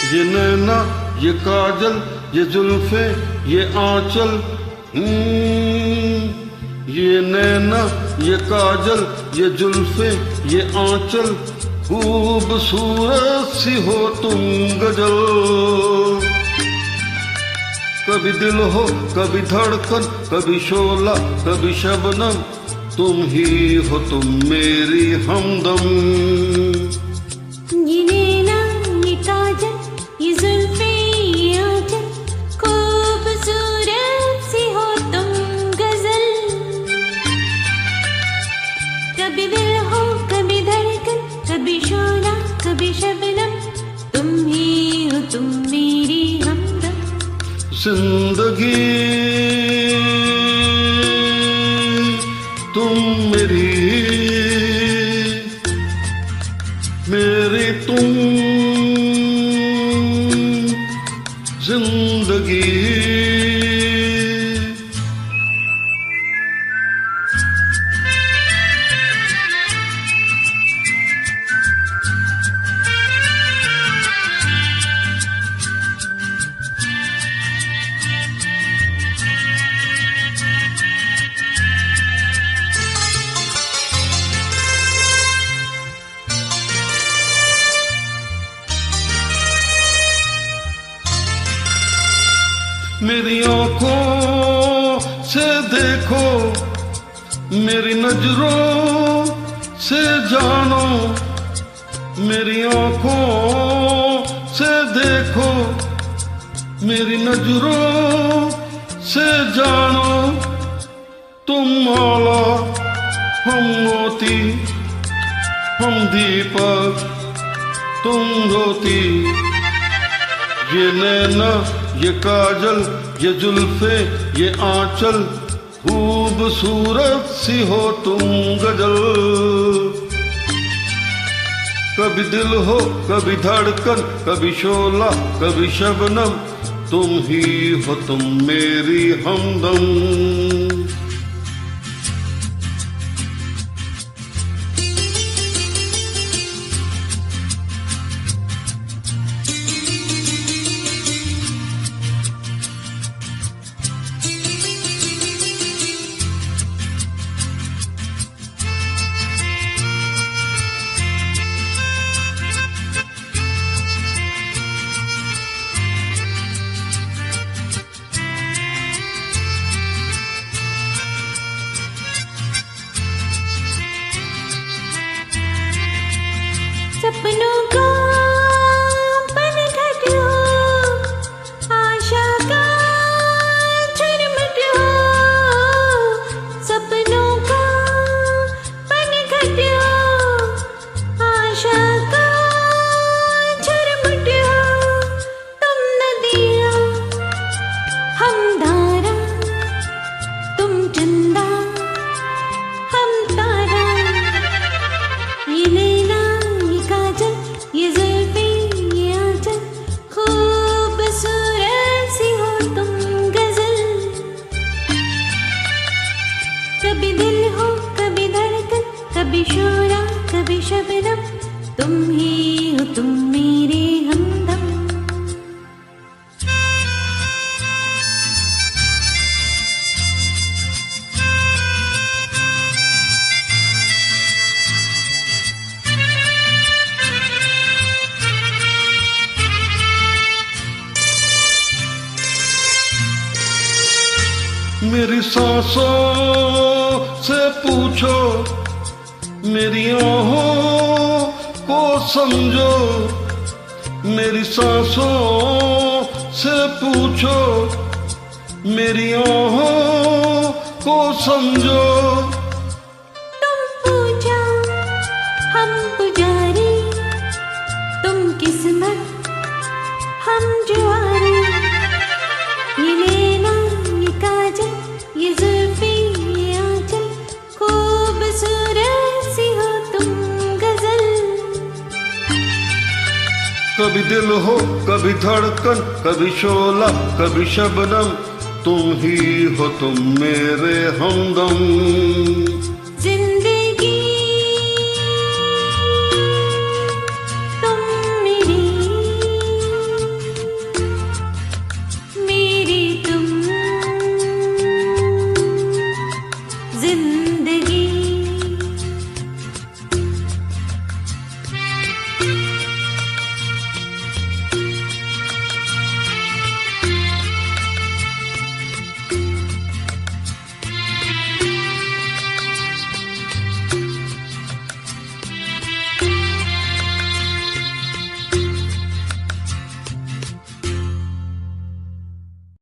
ये नैना ये काजल ये जुल्फे ये आंचल, ये नैना ये काजल ये जुल्फे ये आंचल, खूबसूरत सी हो तुम गजल। कभी दिल हो कभी धड़कन कभी शोला कभी शबनम, तुम ही हो तुम मेरी हमदम। ये नैना ये काजल ये जुल्फे ये आंचल, खूबसूरत सी हो तुम गजल। कभी दिल हो कभी धड़कन कभी शोला कभी शबनम, तुम ही हो तुम मेरी हमदम। जिंदगी तुम मेरी, मेरी तुम जिंदगी। मेरी आंखों से देखो मेरी नजरों से जानो, मेरी आंखों से देखो मेरी नजरों से जानो। तुम माला हम मोती हम दीपक तुम ज्योति। ये नैना ये काजल ये जुल्फे ये आंचल, खूबसूरत सी हो तुम गजल। कभी दिल हो कभी धड़कन कभी शोला कभी शबनम, तुम ही हो तुम मेरी हमदम। सपनों का पनघट हो, आशा का झरमट हो। सपनों का पनघट हो, आशा का झरमट हो। तुम नदियाँ हम धारा, तुम चंदा हम तारा। ये नैना ये जुल्फे ये आंचल, खूबसूरत सी हो तुम गजल। कभी दिल हो कभी धड़कन कभी शोला कभी शबनम, तुम ही हो तुम मेरे हमदम। मेरी सांसों से पूछो मेरी आहों को समझो, मेरी सांसों से पूछो मेरी आहों को समझो। तुम पूजा हम पुजारी, तुम किस्मत हम जुआरी। ये नैना ये काजल ये जुल्फे ये आंचल, खूबसूरत सी हो तुम गजल। कभी दिल हो कभी धड़कन कभी शोला कभी शबनम, तुम ही हो तुम मेरे हमदम।